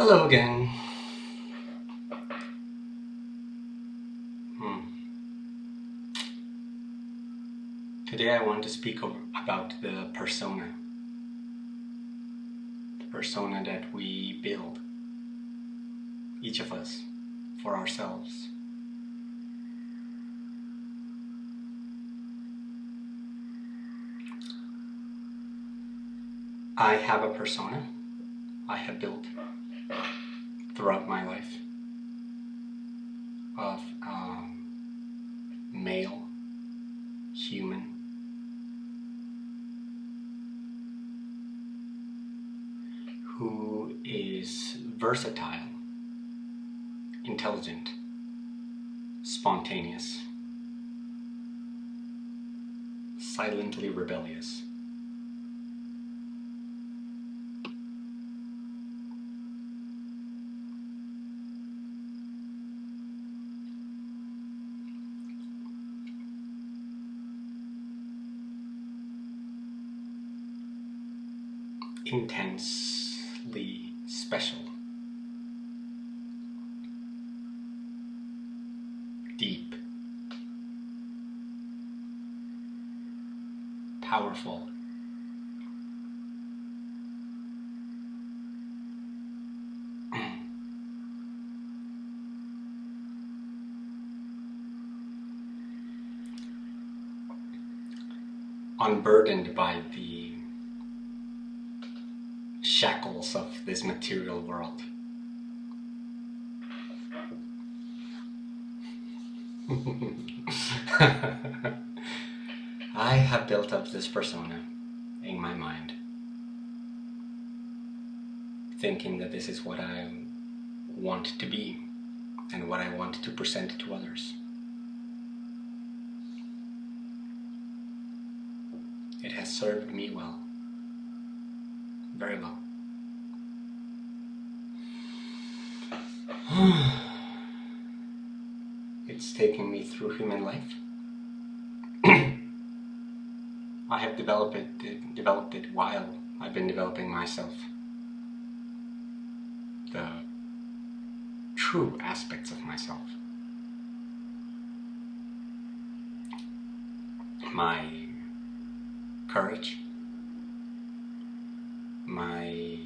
Hello again. Today I want to speak about the persona that we build, each of us, for ourselves. I have a persona I have built throughout my life of male, human, who is versatile, intelligent, spontaneous, silently rebellious. Intensely special, deep, powerful, unburdened by the shackles of this material world. I have built up this persona in my mind, thinking that this is what I want to be and what I want to present to others. It has served me well, very well. It's taken me through human life. I have developed it while I've been developing myself. The true aspects of myself. My courage, my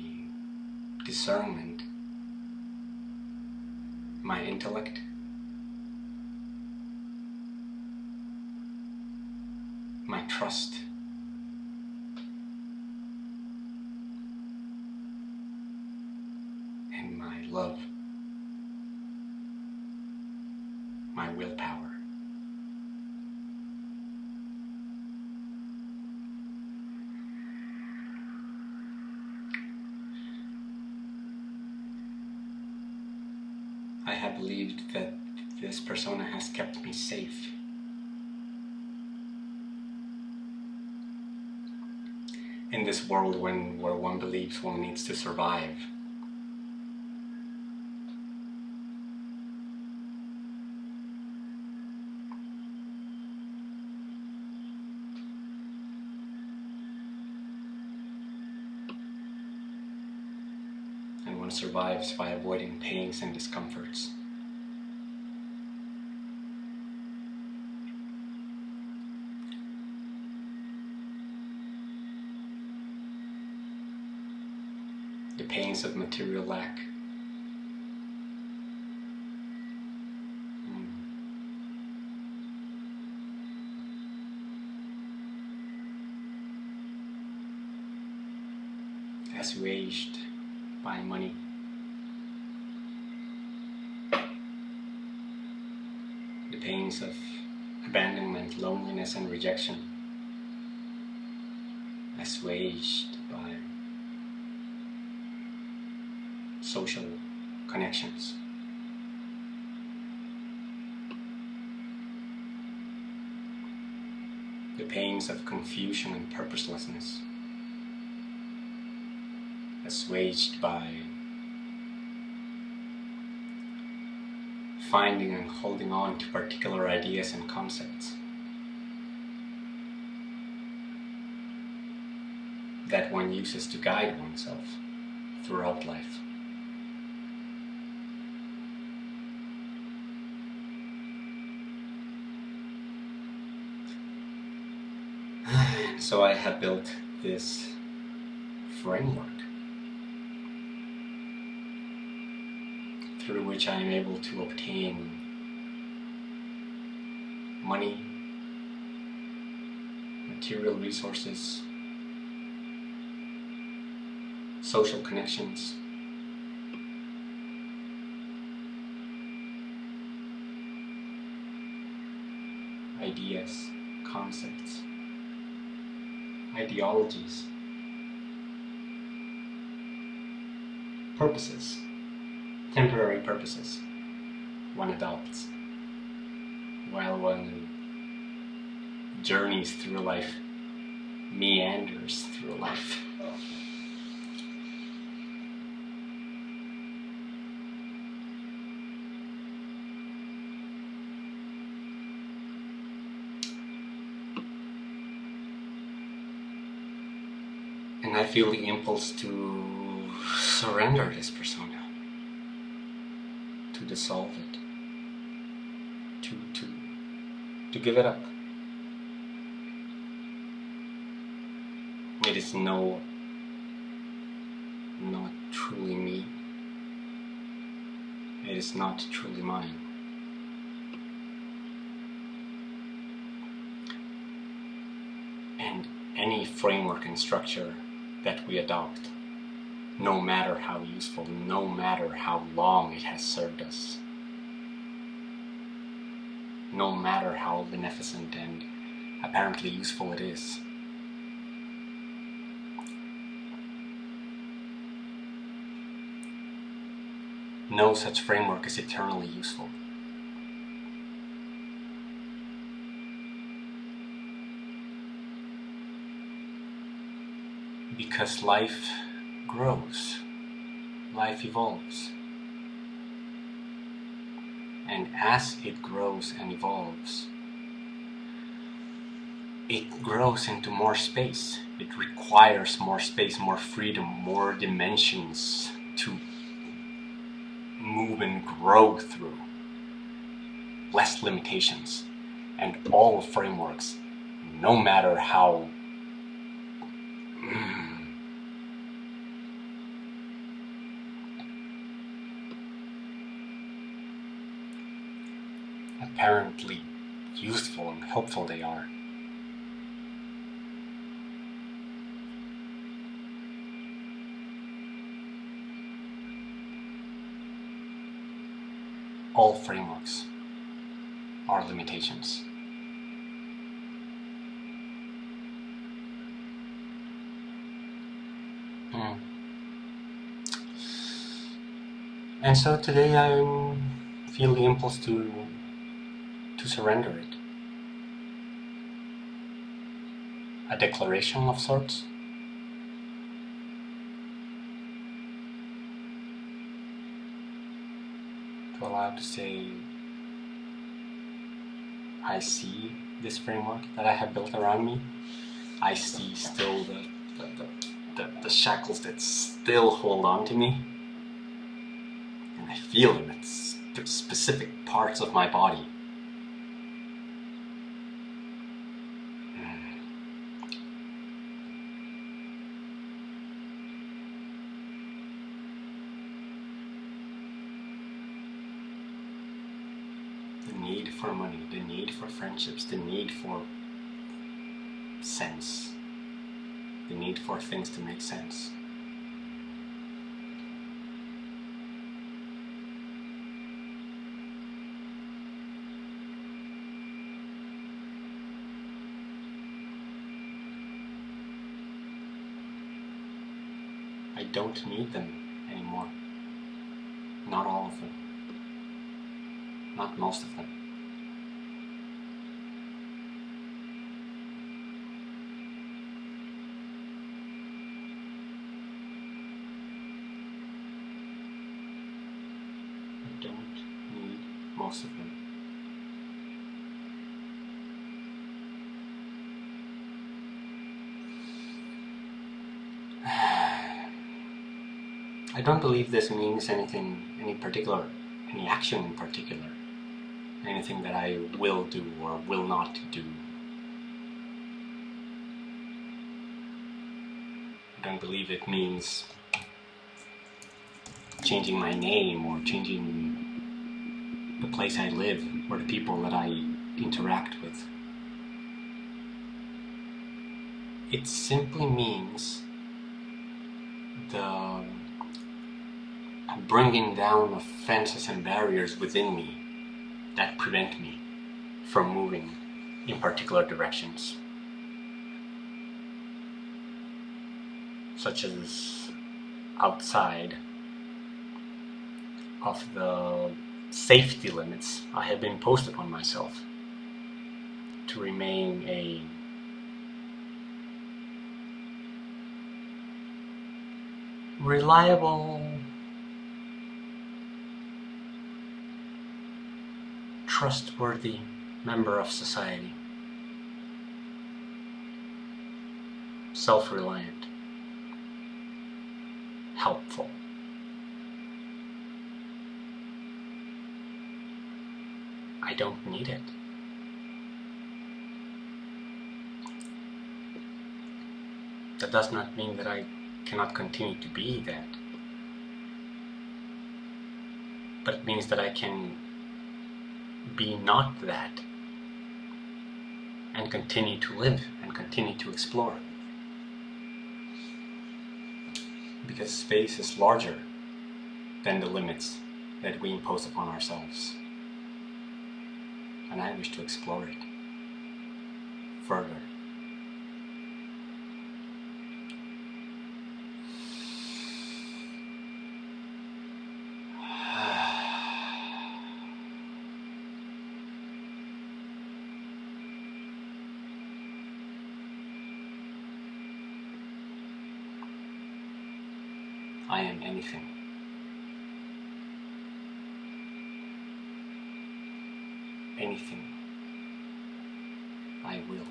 discernment, my intellect, my trust, and my love, my willpower. I have believed that this persona has kept me safe. In this world where one believes one needs to survive. And one survives by avoiding pains and discomforts. The pains of material lack. Assuaged by money. The pains of abandonment, loneliness, and rejection. Assuaged by social connections. The pains of confusion and purposelessness. Assuaged by finding and holding on to particular ideas and concepts that one uses to guide oneself throughout life. So I have built this framework through which I am able to obtain money, material resources, social connections, ideas, concepts, ideologies, purposes, temporary purposes one adopts while one journeys through life, meanders through life. And I feel the impulse to surrender this persona, to dissolve it, to give it up. It is not truly me. It is not truly mine. And any framework and structure that we adopt, no matter how useful, no matter how long it has served us, no matter how beneficent and apparently useful it is, no such framework is eternally useful. Because life grows, life evolves. And as it grows and evolves, it grows into more space. It requires more space, more freedom, more dimensions to move and grow through. Less limitations. And all frameworks, no matter how apparently useful and helpful they are, all frameworks are limitations. And so today I feel the impulse to surrender it. A declaration of sorts. To allow to say, I see this framework that I have built around me. I see still the shackles that still hold on to me. And I feel them at specific parts of my body. The need for money, the need for friendships, the need for sense, the need for things to make sense. I don't need them anymore. Not all of them. Not most of them. I don't need most of them. I don't believe this means anything, any action in particular. Anything that I will do or will not do. I don't believe it means changing my name or changing the place I live or the people that I interact with. It simply means the bringing down of fences and barriers within me that prevent me from moving in particular directions, such as outside of the safety limits I have imposed upon myself to remain a reliable, trustworthy member of society, self-reliant, helpful. I don't need it. That does not mean that I cannot continue to be that, but it means that I can be not that and continue to live and continue to explore, because space is larger than the limits that we impose upon ourselves, and I wish to explore it further. I am anything. Anything. I will.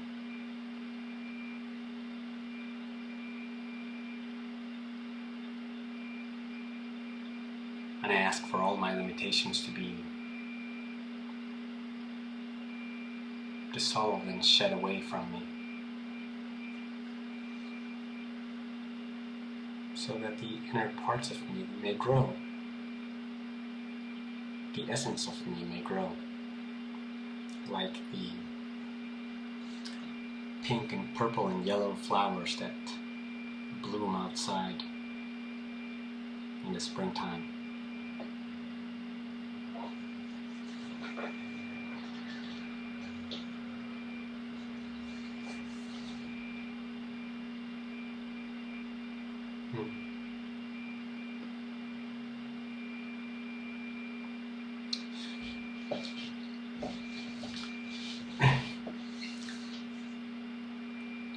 And I ask for all my limitations to be dissolved and shed away from me, so that the inner parts of me may grow, the essence of me may grow, like the pink and purple and yellow flowers that bloom outside in the springtime.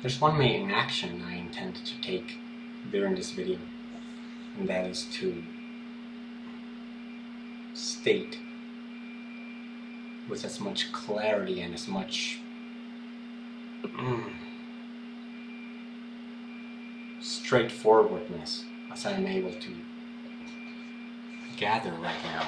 There's one main action I intend to take during this video, and that is to state with as much clarity and as much straightforwardness as I am able to gather right now.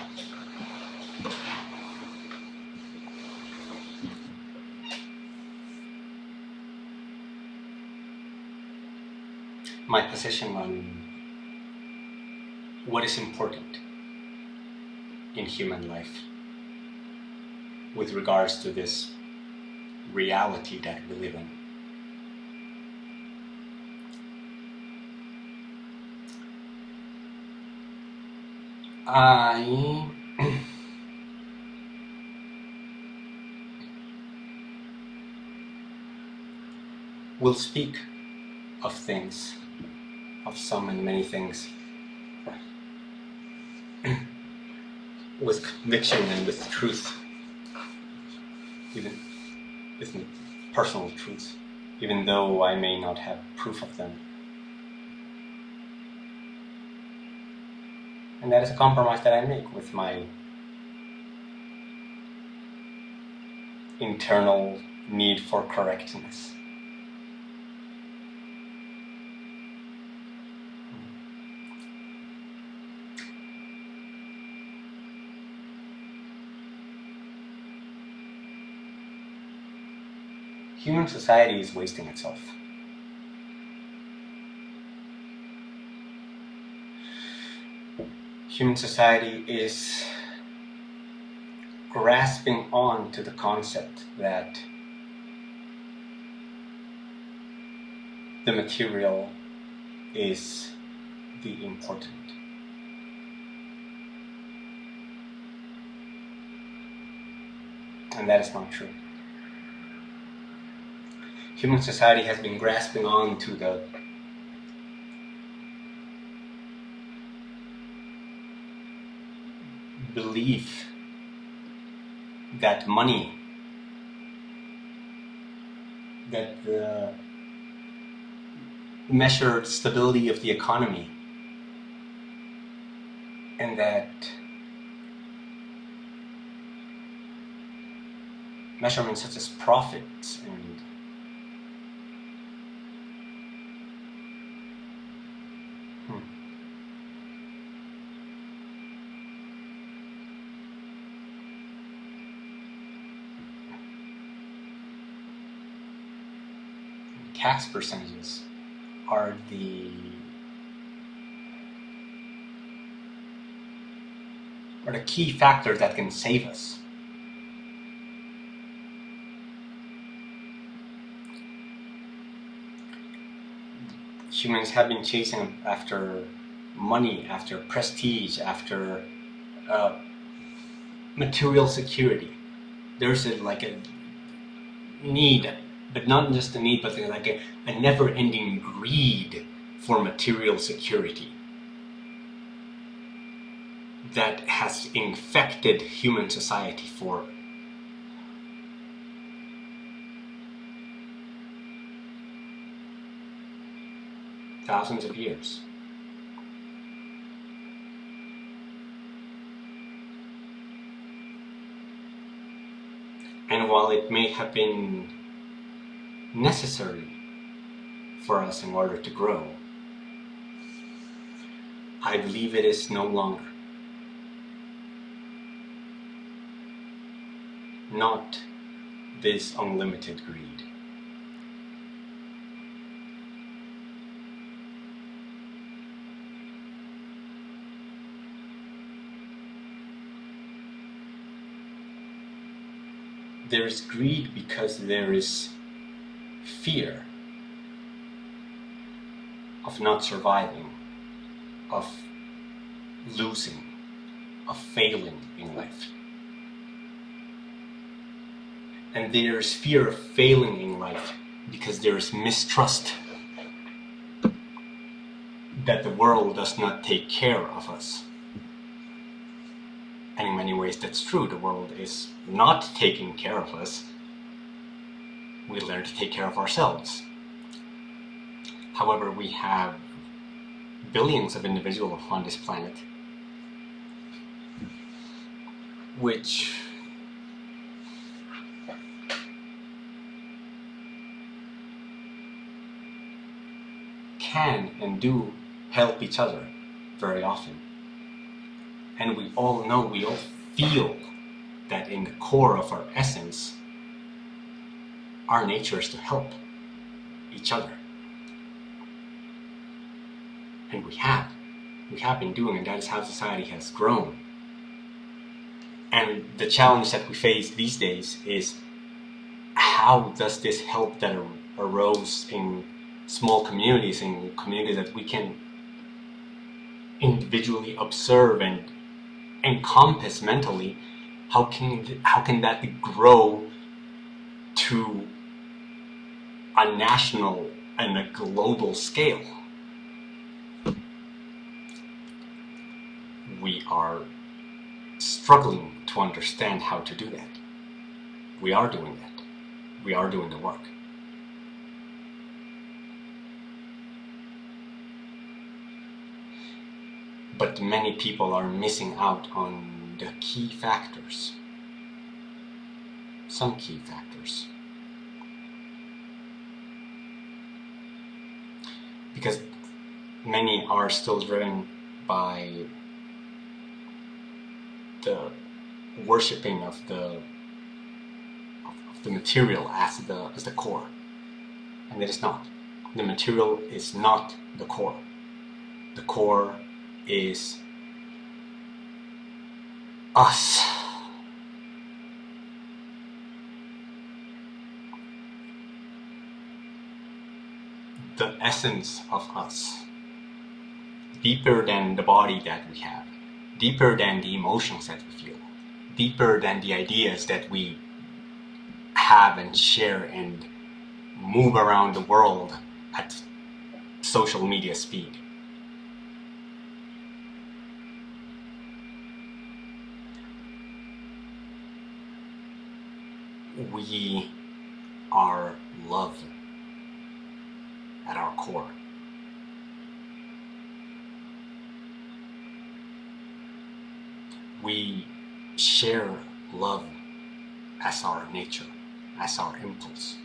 My position on what is important in human life with regards to this reality that we live in. I will speak of things, of some and many things, with conviction and with truth, even with personal truth, even though I may not have proof of them. And that is a compromise that I make with my internal need for correctness. Human society is wasting itself. Human society is grasping on to the concept that the material is the important. And that is not true. Human society has been grasping on to the belief that money, that the measured stability of the economy, and that measurements such as profits and tax percentages are the key factor that can save us. Humans have been chasing after money, after prestige, after material security. There's like a need, but not just a need, but like a never-ending greed for material security that has infected human society for thousands of years. And while it may have been necessary for us in order to grow, I believe it is no longer. Not this unlimited greed. There is greed because there is fear of not surviving, of losing, of failing in life. And there is fear of failing in life because there is mistrust that the world does not take care of us. And in many ways that's true. The world is not taking care of us. We learn to take care of ourselves. However, we have billions of individuals on this planet which can and do help each other very often. And we all know, we all feel that in the core of our essence, our nature is to help each other. And we have been doing, and that is how society has grown. And the challenge that we face these days is, how does this help that arose in small communities, in communities that we can individually observe and encompass mentally, how can that grow to a national and a global scale? We are struggling to understand how to do that. We are doing that. We are doing the work. But many people are missing out on the key factors. Some key factors. Because many are still driven by the worshipping of the material as the core. And it is not. The material is not the core. The core is us. The essence of us. Deeper than the body that we have. Deeper than the emotions that we feel. Deeper than the ideas that we have and share and move around the world at social media speed. We are love at our core. We share love as our nature, as our impulse.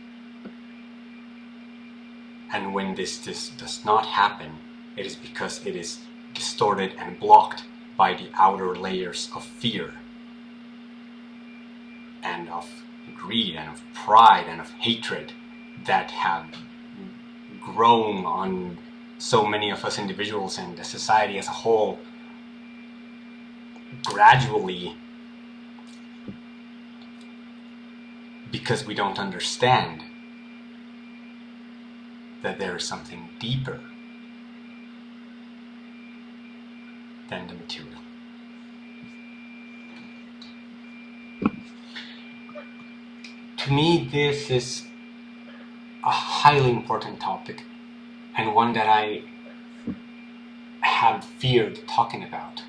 And when this does not happen, it is because it is distorted and blocked by the outer layers of fear and of greed and of pride and of hatred that have grown on so many of us individuals and the society as a whole, gradually, because we don't understand that there is something deeper than the material. To me, this is a highly important topic, and one that I have feared talking about,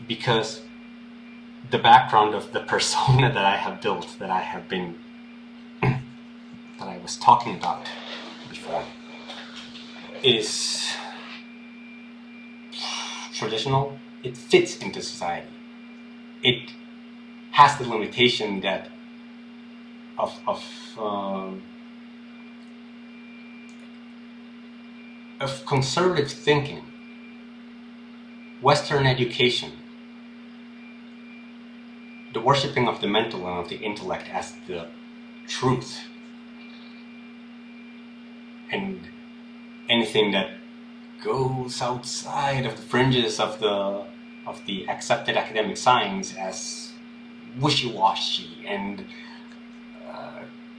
because the background of the persona that I have built, that I have been, that I was talking about before, is traditional. It fits into society. It has the limitation that of conservative thinking, Western education, the worshipping of the mental and of the intellect as the truth, and anything that goes outside of the fringes of the accepted academic science as wishy-washy and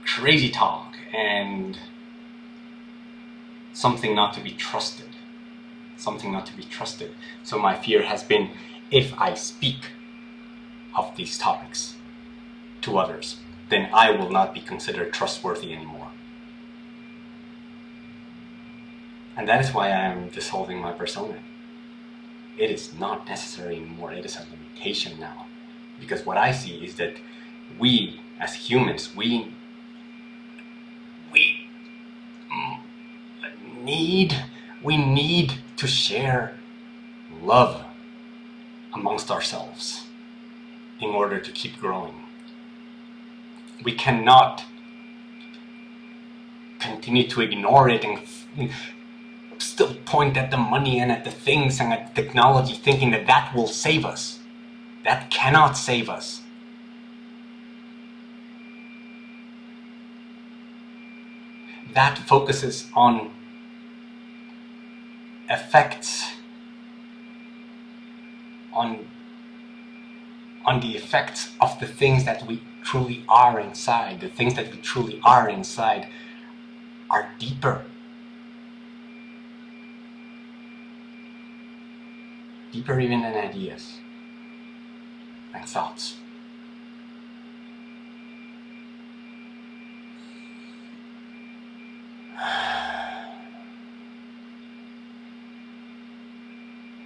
crazy talk and something not to be trusted. Something not to be trusted. So my fear has been, if I speak of these topics to others, then I will not be considered trustworthy anymore. And that is why I am dissolving my persona. It is not necessary anymore. It is a limitation now. Because what I see is that we, as humans, we need to share love amongst ourselves in order to keep growing. We cannot continue to ignore it and still point at the money and at the things and at the technology, thinking that that will save us. That cannot save us. That focuses on effects, on the effects of the things that we truly are inside. The things that we truly are inside are deeper. Deeper even than ideas and thoughts.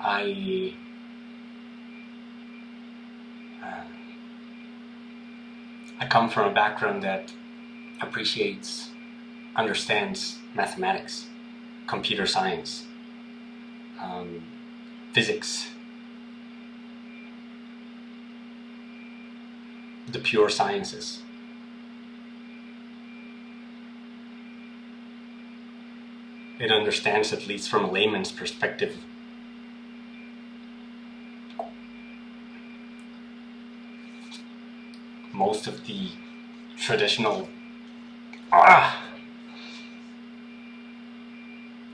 I come from a background that appreciates, understands mathematics, computer science, physics, the pure sciences. It understands, at least from a layman's perspective, most of the traditional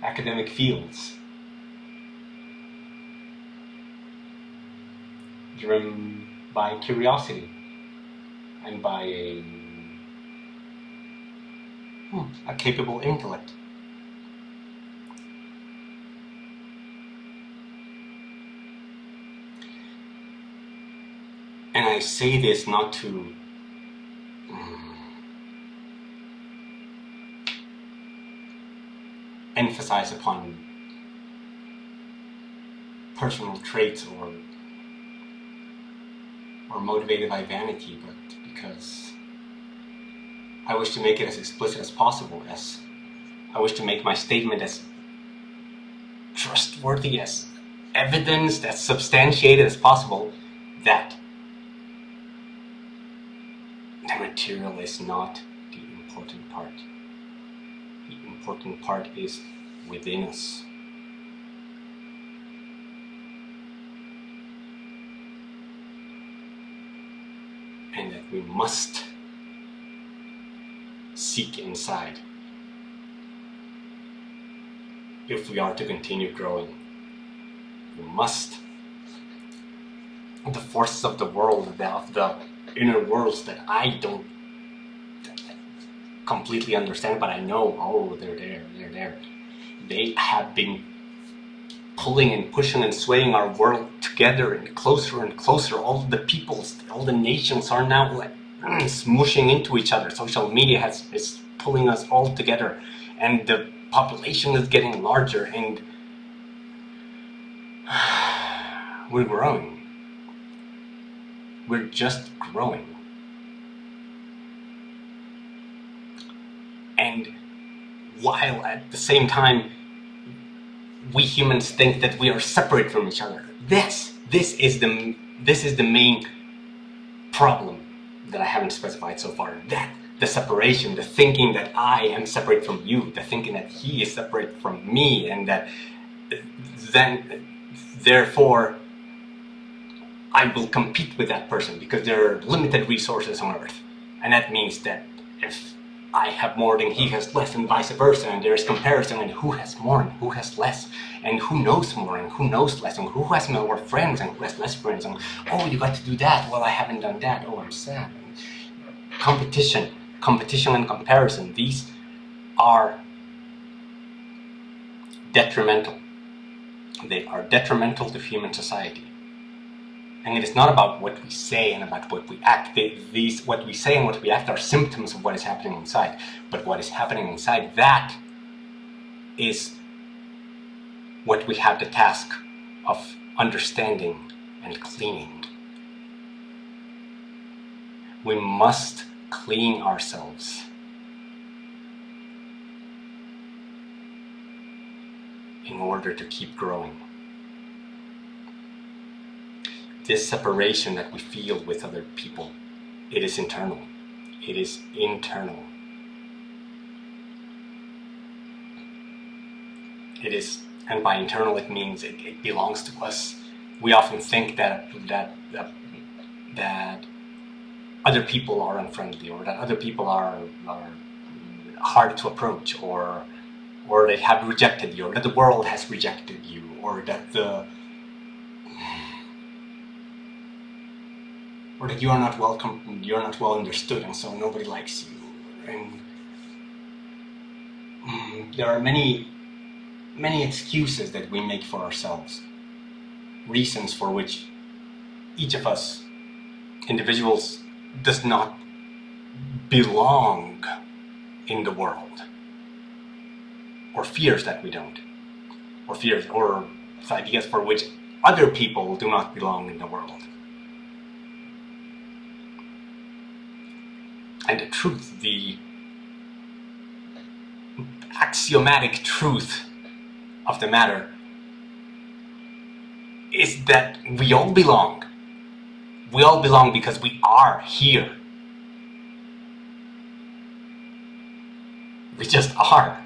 academic fields. driven by curiosity and by a capable intellect. And I say this not to emphasize upon personal traits or motivated by vanity, but because I wish to make it as explicit as possible, as I wish to make my statement as trustworthy, as evidenced, as substantiated as possible, that the material is not the important part. The important part is within us. And that we must seek inside if we are to continue growing. We must. The forces of the world, of the inner worlds that I don't completely understand, but I know, oh, they're there. They have been pulling and pushing and swaying our world together and closer. All the peoples, all the nations are now like smooshing into each other. Social media is pulling us all together, and the population is getting larger, and we're growing. We're just growing. And while at the same time we humans think that we are separate from each other, this is the main problem that I haven't specified so far. That the separation, the thinking that I am separate from you, the thinking that he is separate from me, and that then therefore I will compete with that person because there are limited resources on Earth. And that means that if I have more than he has less, and vice versa, and there's comparison, and who has more and who has less, and who knows more and who knows less, and who has more friends and who has less friends, and oh, you got to do that, well, I haven't done that, oh, I'm sad. And competition and comparison, these are detrimental. They are detrimental to human society. And it is not about what we say and about what we act. What we say and what we act are symptoms of what is happening inside. But what is happening inside, that is what we have the task of understanding and cleaning. We must clean ourselves. In order to keep growing. This separation that we feel with other people, it is internal. It is internal. It is, and by internal it means it belongs to us. We often think that other people are unfriendly, or that other people are hard to approach, or they have rejected you, or that the world has rejected you, or that you are not welcome, you're not well understood, and so nobody likes you. And there are many excuses that we make for ourselves, reasons for which each of us, individuals, does not belong in the world, or fears that we don't, or ideas for which other people do not belong in the world. And the truth, the axiomatic truth of the matter is that we all belong. We all belong because we are here. We just are.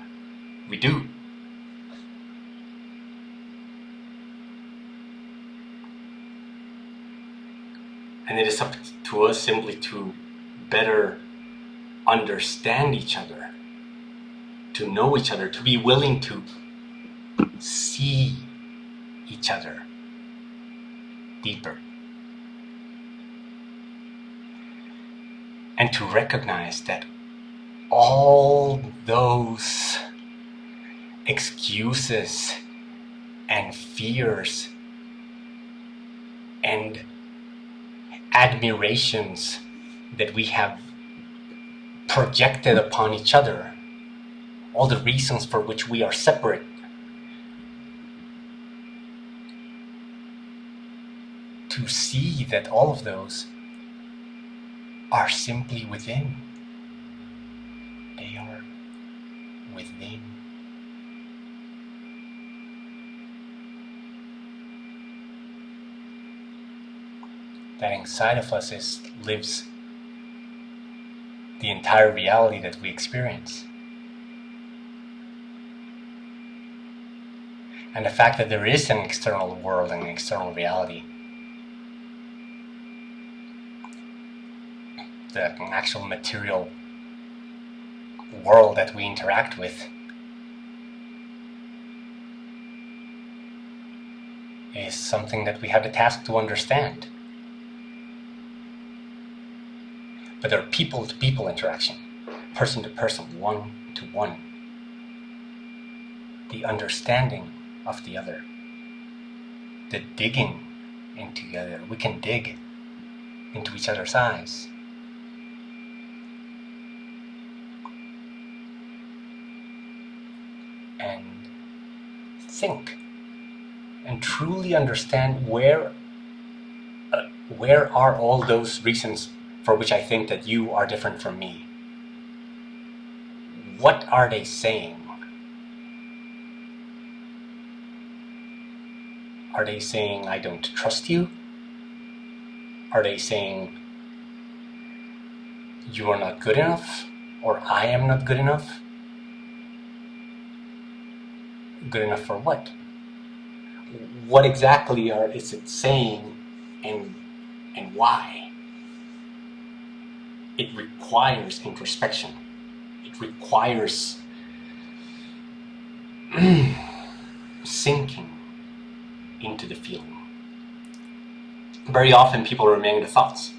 We do. And it is up to us simply to better understand each other, to know each other, to be willing to see each other deeper, and to recognize that all those excuses and fears and admirations that we have projected upon each other, all the reasons for which we are separate, to see that all of those are simply within. They are within. That inside of us lives the entire reality that we experience. And the fact that there is an external world and an external reality, the actual material world that we interact with, is something that we have the task to understand. But there are people-to-people interaction, person-to-person, one-to-one. The understanding of the other, the digging into the other. We can dig into each other's eyes. And think and truly understand where are all those reasons for which I think that you are different from me. What are they saying? Are they saying I don't trust you? Are they saying you are not good enough? Or I am not good enough? Good enough for what? What exactly is it saying, and why? It requires introspection. It requires sinking into the feeling. Very often people remain in the thoughts,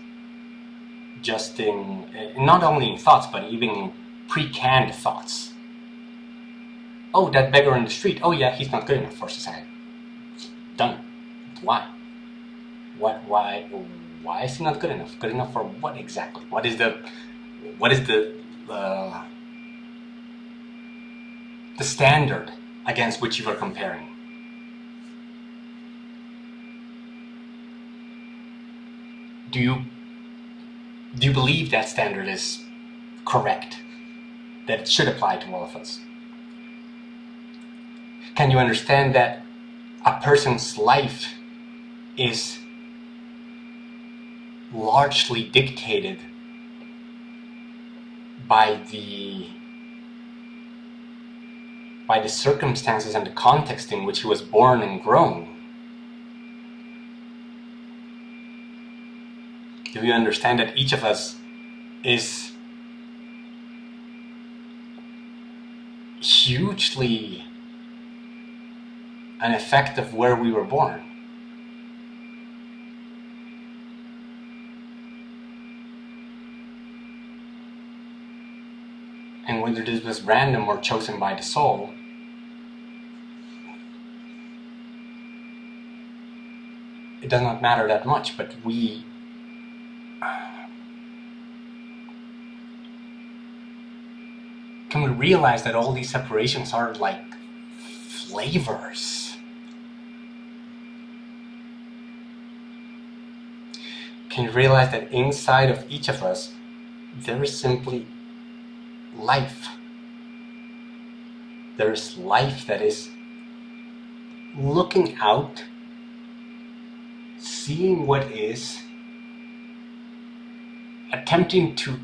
just in, not only in thoughts, but even in pre-canned thoughts. Oh, that beggar in the street, oh yeah, he's not good enough for society. Done. Why? Why is he not good enough? Good enough for what exactly? What is the standard against which you are comparing? Do you believe that standard is correct? That it should apply to all of us? Can you understand that a person's life is largely dictated by the circumstances and the context in which he was born and grown? Do you understand that each of us is hugely an effect of where we were born? And whether this was random or chosen by the soul, it does not matter that much, but we can we realize that all these separations are like flavors? Can you realize that inside of each of us there is simply life? There is life that is looking out, seeing what is, attempting to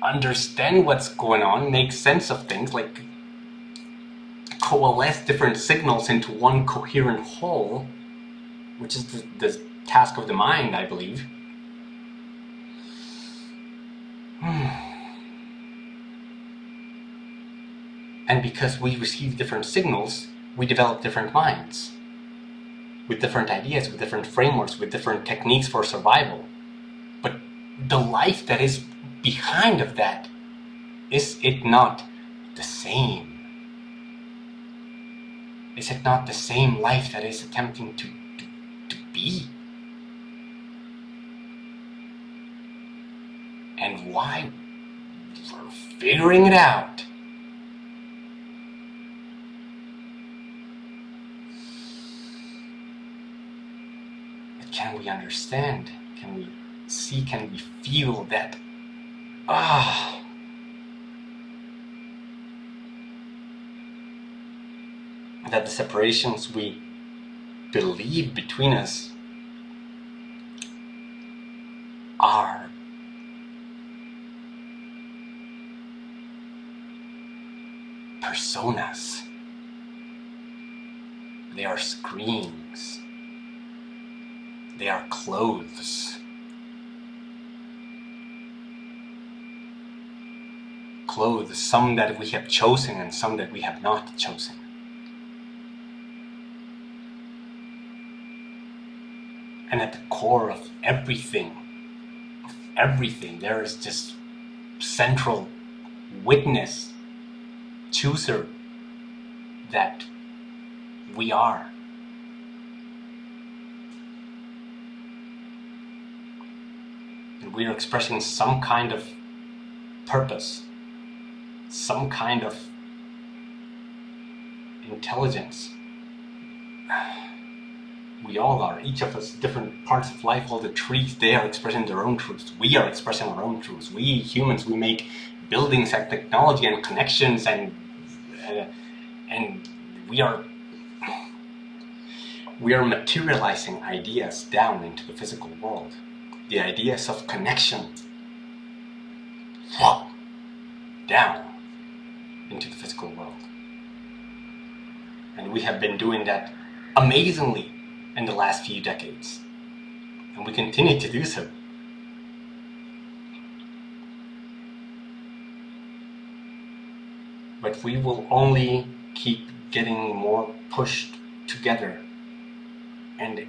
understand what's going on, make sense of things, like coalesce different signals into one coherent whole, which is the task of the mind, I believe. And because we receive different signals, we develop different minds, with different ideas, with different frameworks, with different techniques for survival. But the life that is behind of that, is it not the same? Is it not the same life that is attempting to be? And why? We're figuring it out. But can we understand? Can we see? Can we feel that? That the separations we believe between us are personas. They are screens. They are clothes. Clothes, some that we have chosen and some that we have not chosen. And at the core of everything, there is this central witness, chooser, that we are. And we are expressing some kind of purpose, some kind of intelligence. We all are, each of us, different parts of life. All the trees, they are expressing their own truths. We are expressing our own truths. We humans, we make buildings and technology and connections, and we are materializing ideas down into the physical world. The ideas of connection down into the physical world. And we have been doing that amazingly in the last few decades, and we continue to do so. But we will only keep getting more pushed together, and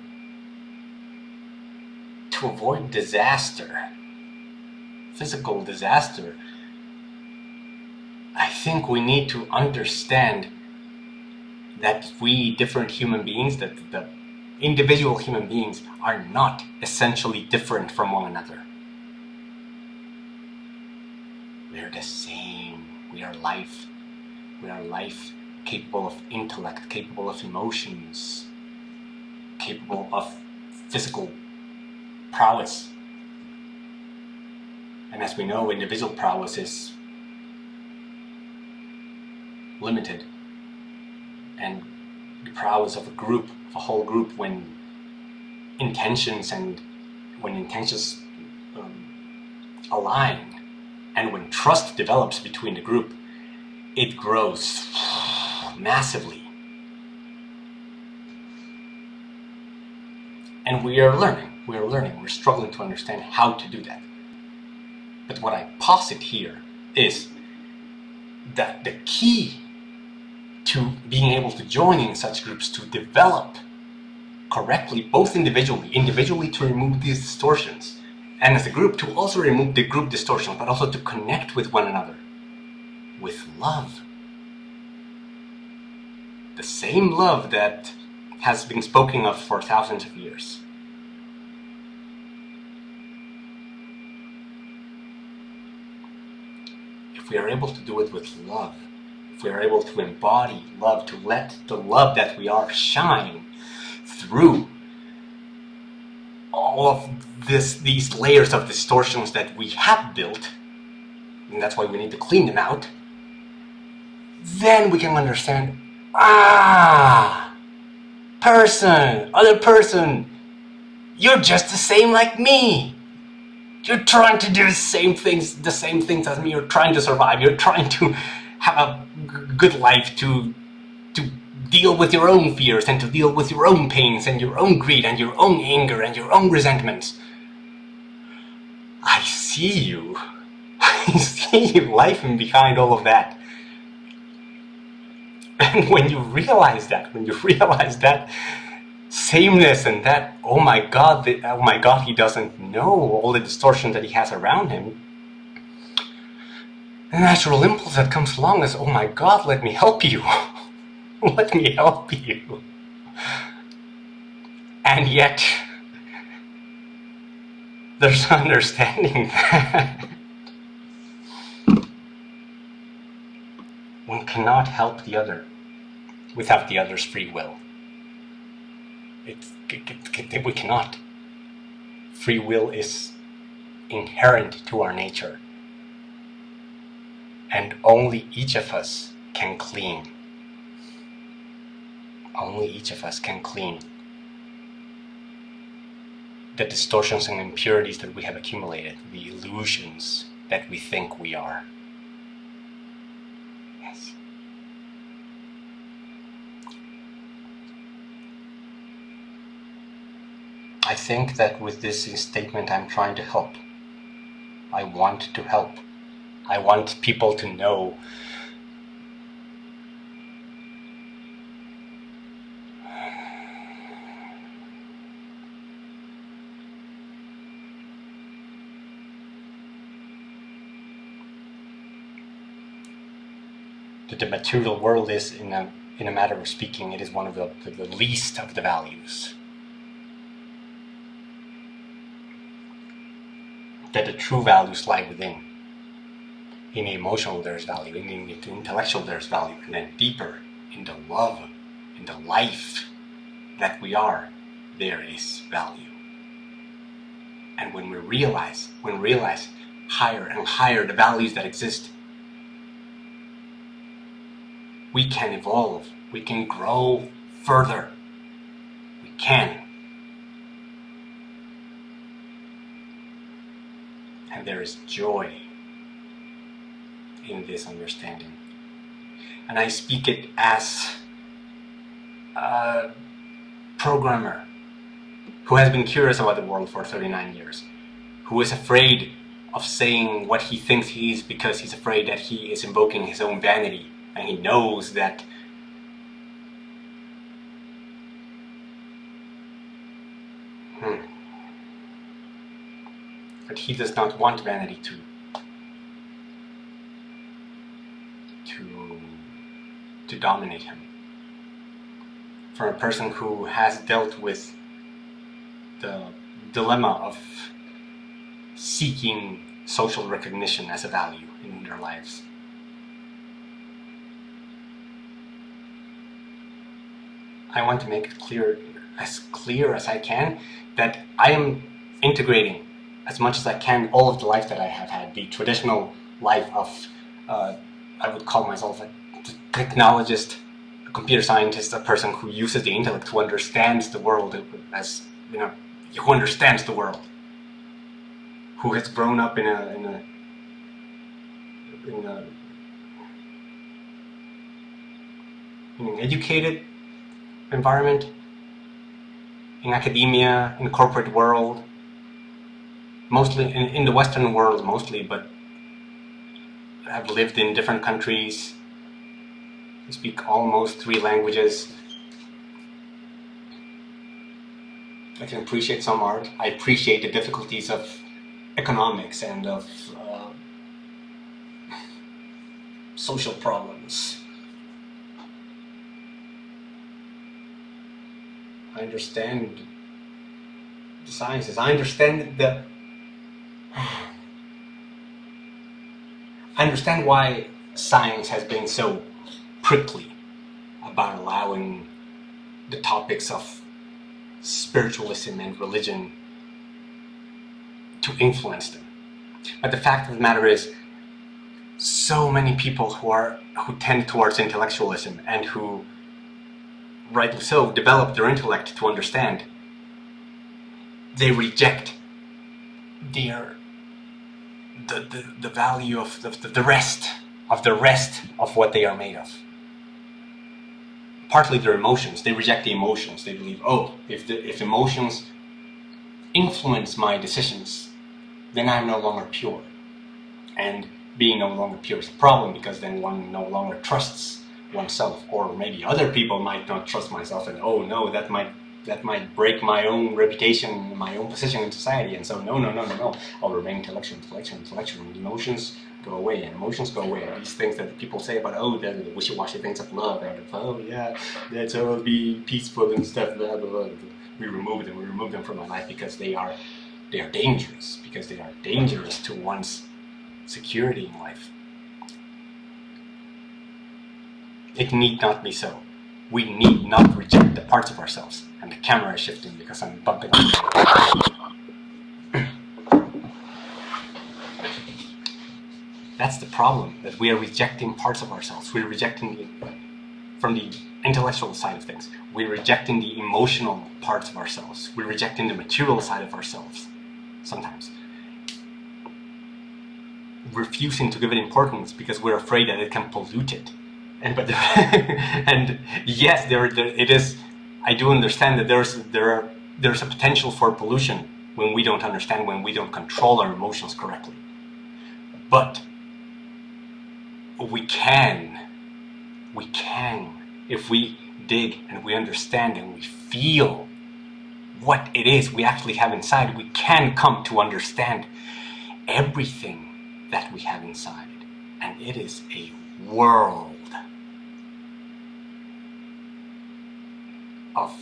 to avoid disaster, physical disaster, I think we need to understand that we different human beings, that the individual human beings are not essentially different from one another. We are the same. We are life. We are life, capable of intellect, capable of emotions, capable of physical prowess. And as we know, individual prowess is limited. And the prowess of a group, of a whole group, when intentions align, and when trust develops between the group, it grows massively. And we are learning, we're struggling to understand how to do that. But what I posit here is that the key to being able to join in such groups, to develop correctly, both individually to remove these distortions, and as a group to also remove the group distortions, but also to connect with one another with love. The same love that has been spoken of for thousands of years. If we are able to do it with love, if we are able to embody love, to let the love that we are shine through all of these layers of distortions that we have built, and that's why we need to clean them out, then we can understand, other person, you're just the same like me. You're trying to do the same things as me. You're trying to survive. You're trying to have a good life, to deal with your own fears and to deal with your own pains and your own greed and your own anger and your own resentments. I see you. I see you life behind all of that. And when you realize that, sameness, and that, oh my God, he doesn't know all the distortion that he has around him. The natural impulse that comes along is, oh my God, let me help you. Let me help you. And yet, there's understanding that one cannot help the other without the other's free will. We cannot. Free will is inherent to our nature. And only each of us can clean. Only each of us can clean the distortions and impurities that we have accumulated, the illusions that we think we are. Yes. I think that with this statement I'm trying to help. I want to help. I want people to know that the material world is, in a matter of speaking, it is one of the least of the values. That the true values lie within. In the emotional there's value, in the intellectual there's value, and then deeper, in the love, in the life that we are, there is value. And when we realize higher and higher the values that exist, we can evolve, we can grow further. We can. And there is joy in this understanding. And I speak it as a programmer who has been curious about the world for 39 years, who is afraid of saying what he thinks he is because he's afraid that he is invoking his own vanity, and he knows that but he does not want vanity to dominate him. For a person who has dealt with the dilemma of seeking social recognition as a value in their lives, I want to make it clear as I can, that I am integrating as much as I can all of the life that I have had, the traditional life of, I would call myself a technologist, a computer scientist, a person who uses the intellect, who understands the world as, who understands the world, who has grown up in an educated environment, in academia, in the corporate world, mostly in the Western world mostly, but I've lived in different countries. I speak almost 3 languages. I can appreciate some art. I appreciate the difficulties of economics and of social problems. I understand the sciences. I understand why science has been so prickly about allowing the topics of spiritualism and religion to influence them. But the fact of the matter is, so many people who tend towards intellectualism and who, rightly so, develop their intellect to understand, they reject the value of the rest of what they are made of. Partly their emotions. They reject the emotions. They believe, if emotions influence my decisions, then I'm no longer pure. And being no longer pure is a problem, because then one no longer trusts oneself, or maybe other people might not trust myself, and that might that might break my own reputation, my own position in society. And so, no. I'll remain intellectual. And emotions go away, and emotions go away. And these things that people say about, the wishy-washy things of love, and let's all be peaceful and stuff, blah, blah, blah. We remove them from my life because they are dangerous, to one's security in life. It need not be so. We need not reject the parts of ourselves. And the camera is shifting because I'm bumping on it. That's the problem, that we are rejecting parts of ourselves. We're rejecting from the intellectual side of things. We're rejecting the emotional parts of ourselves. We're rejecting the material side of ourselves sometimes. Refusing to give it importance because we're afraid that it can pollute it. And yes, it is. I do understand that there's a potential for pollution when we don't understand, when we don't control our emotions correctly. But we can, if we dig and we understand and we feel what it is we actually have inside, we can come to understand everything that we have inside. And it is a world of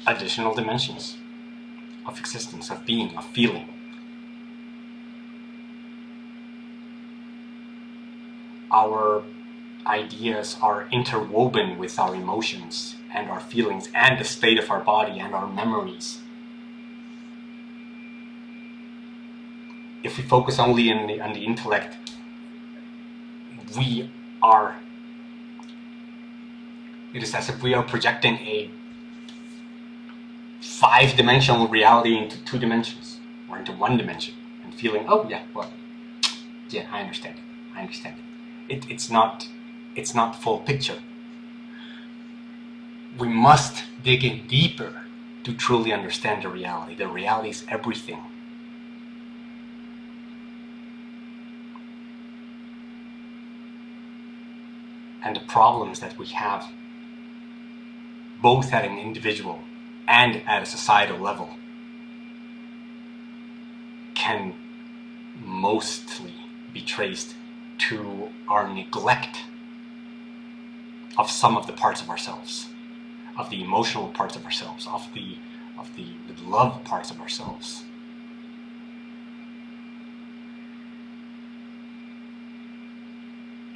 additional dimensions of existence, of being, of feeling. Our ideas are interwoven with our emotions and our feelings and the state of our body and our memories. If we focus only on the intellect, it is as if we are projecting a 5-dimensional reality into 2 dimensions or into 1 dimension and feeling, I understand it. It's not full picture. We must dig in deeper to truly understand the reality. The reality is everything. And the problems that we have, both at an individual and at a societal level, can mostly be traced to our neglect of some of the parts of ourselves, of the emotional parts of ourselves, of the love parts of ourselves.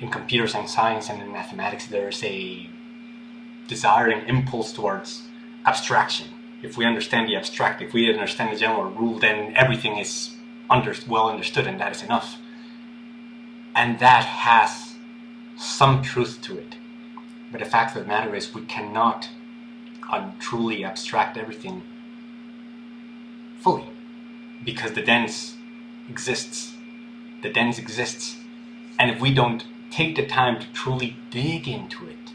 In computer science and in mathematics, there's a desiring impulse towards abstraction. If we understand the abstract, if we understand the general rule, then everything is well understood, and that is enough. And that has some truth to it. But the fact of the matter is, we cannot truly abstract everything fully, because the dense exists. And if we don't take the time to truly dig into it,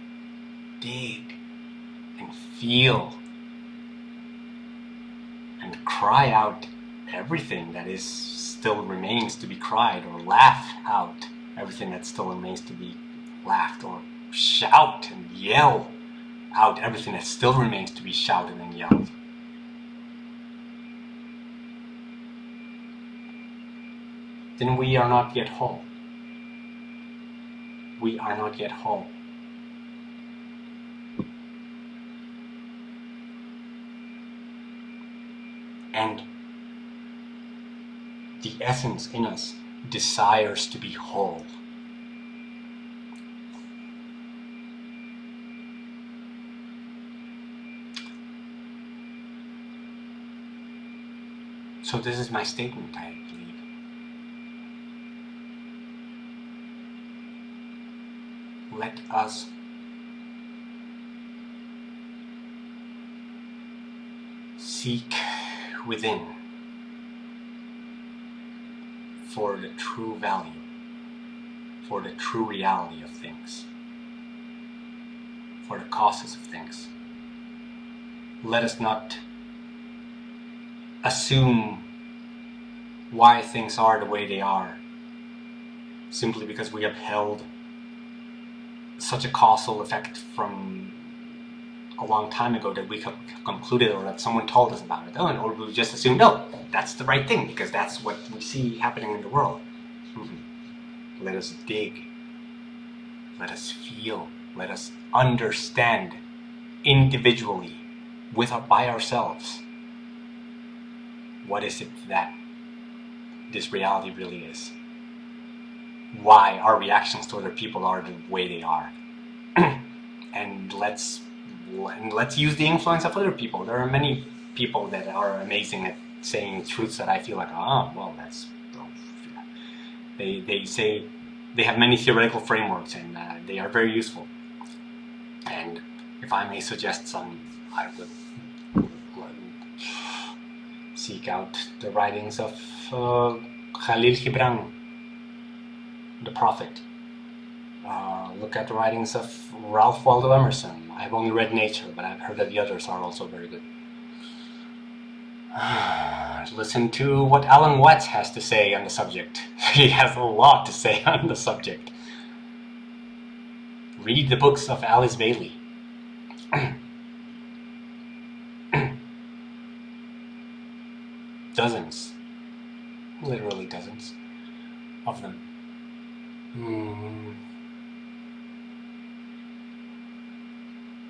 dig and feel and cry out everything that still remains to be cried, or laugh out everything that still remains to be laughed, or shout and yell out everything that still remains to be shouted and yelled. Then we are not yet whole. We are not yet whole. And the essence in us desires to be whole. So this is my statement, I believe. Let us seek within for the true value, for the true reality of things, for the causes of things. Let us not assume why things are the way they are simply because we have held such a causal effect from a long time ago that we concluded, or that someone told us about it, or we just assumed, no, that's the right thing because that's what we see happening in the world. Let us dig. Let us feel. Let us understand individually, by ourselves, what is it that this reality really is. Why our reactions to other people are the way they are. And let's use the influence of other people. There are many people that are amazing at saying truths that I feel like, they say they have many theoretical frameworks, and they are very useful. And if I may suggest some, I would seek out the writings of Khalil Gibran, the prophet. Look at the writings of Ralph Waldo Emerson. I've only read Nature, but I've heard that the others are also very good. Listen to what Alan Watts has to say on the subject. He has a lot to say on the subject. Read the books of Alice Bailey. Dozens, literally dozens of them.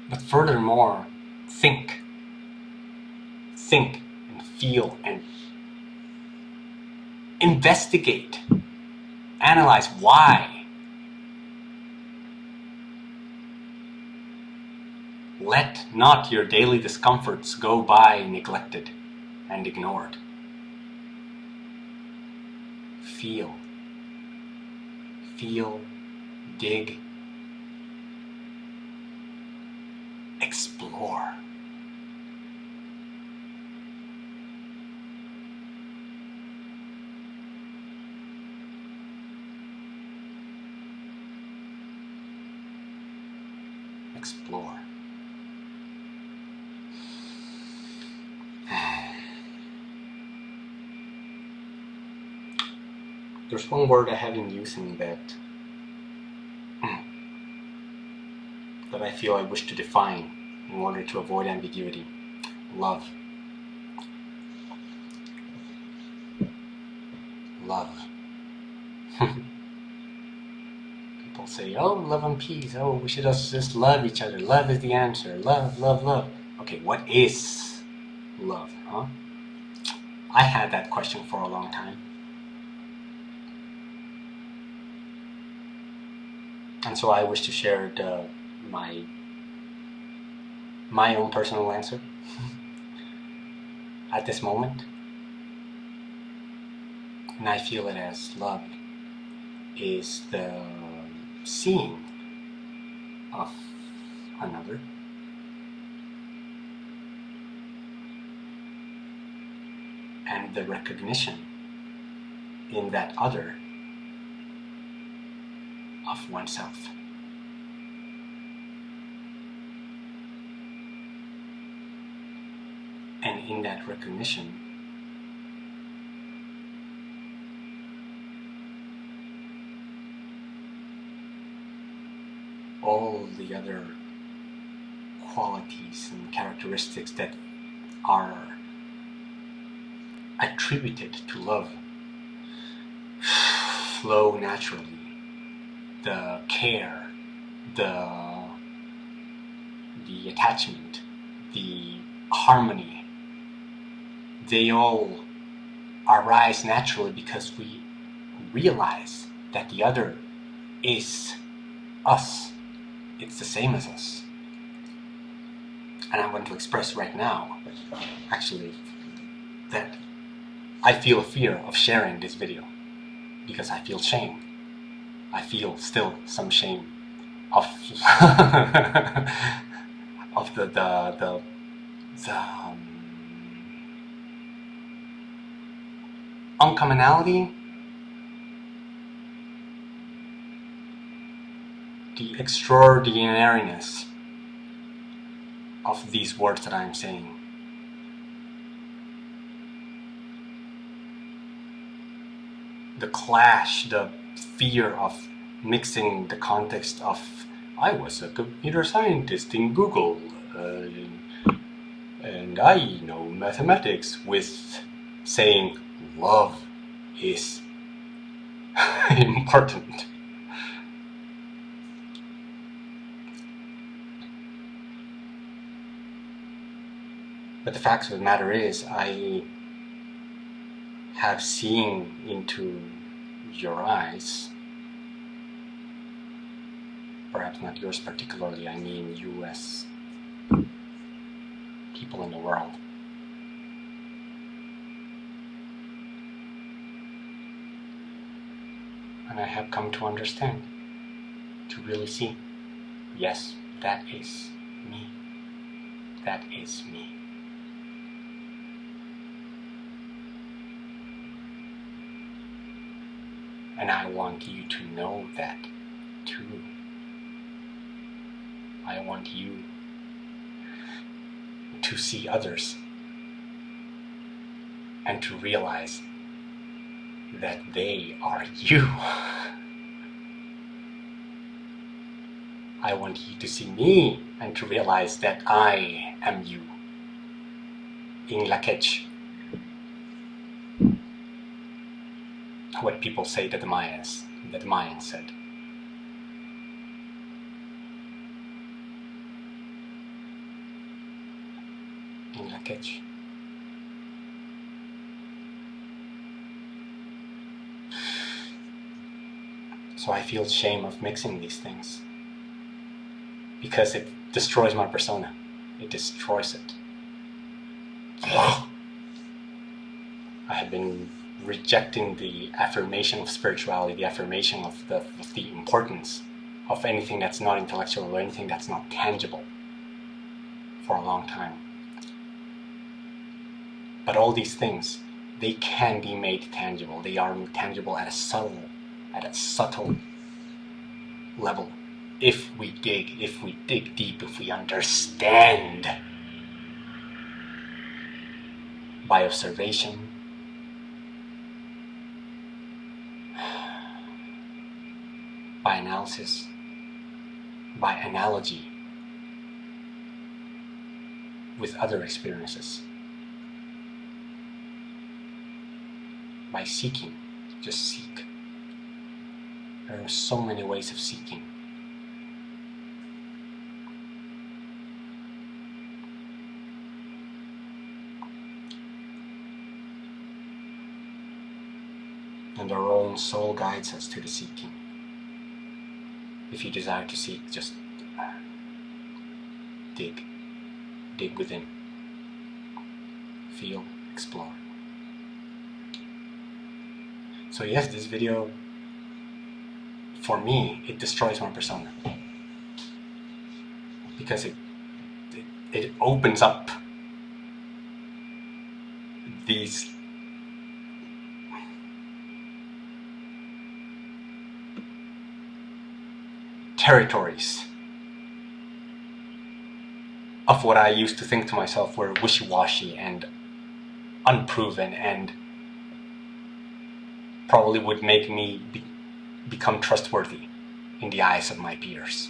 But furthermore, think and feel and investigate, analyze why. Let not your daily discomforts go by neglected and ignored. Feel, dig, explore. Explore. There's one word I have been using that I feel I wish to define in order to avoid ambiguity. Love. Love. People say, oh, love and peace. Oh, we should just love each other. Love is the answer. Love, love, love. Okay, what is love, huh? I had that question for a long time. And so I wish to share my own personal answer at this moment. And I feel it as love is the seeing of another, and the recognition in that other of oneself. And in that recognition, all the other qualities and characteristics that are attributed to love flow naturally. The care, the attachment, the harmony, they all arise naturally because we realize that the other is us. It's the same as us. And I want to express right now, actually, that I feel a fear of sharing this video because I feel shame. I feel still some shame of of the uncommonality, the extraordinariness of these words that I'm saying. The clash, the fear of mixing the context of I was a computer scientist in Google and I know mathematics with saying love is important. But the fact of the matter is, I have seen into your eyes, perhaps not yours particularly, I mean you as people in the world. And I have come to understand, to really see, yes, that is me. That is me. And I want you to know that too. I want you to see others and to realize that they are you. I want you to see me and to realize that I am you. In Lak'ech, what people say that the Mayans said. In Lak'ech. So I feel shame of mixing these things, because it destroys my persona. It destroys it. I have been rejecting the affirmation of spirituality, the affirmation of the importance of anything that's not intellectual or anything that's not tangible for a long time. But all these things, they can be made tangible. They are tangible at a subtle level. If we dig deep, if we understand by observation, by analysis, by analogy with other experiences, by seeking, just seek. There are so many ways of seeking. And our own soul guides us to the seeking. If you desire to seek, just dig within, feel, explore. So yes, this video, for me, it destroys my persona, because it opens up these territories of what I used to think to myself were wishy-washy and unproven, and probably would make me become trustworthy in the eyes of my peers.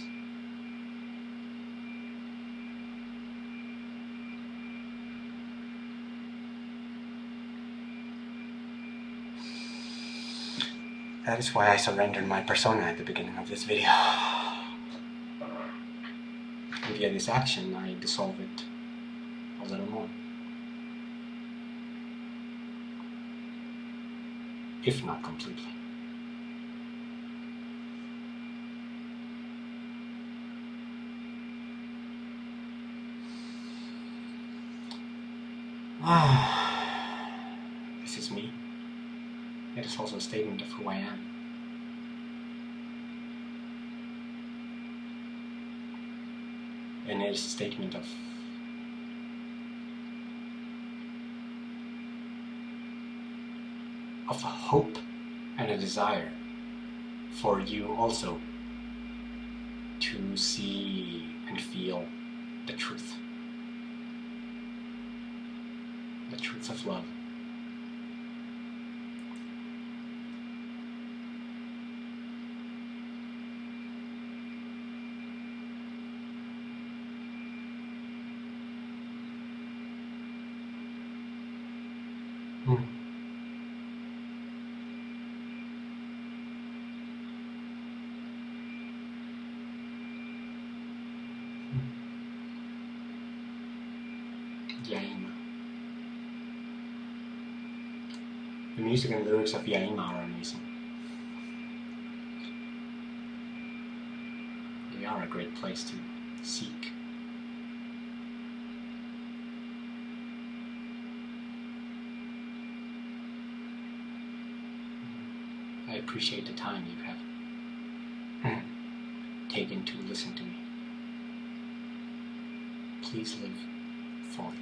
That is why I surrendered my persona at the beginning of this video. And via this action, I dissolve it a little more. If not completely. This is me. It is also a statement of who I am. And it is a statement of a hope and a desire for you also to see and feel the truth of love. Mm. Yaima. The music and lyrics of Yaima are amazing. They are a great place to seek. I appreciate the time you have taken to listen to me. Please live fully.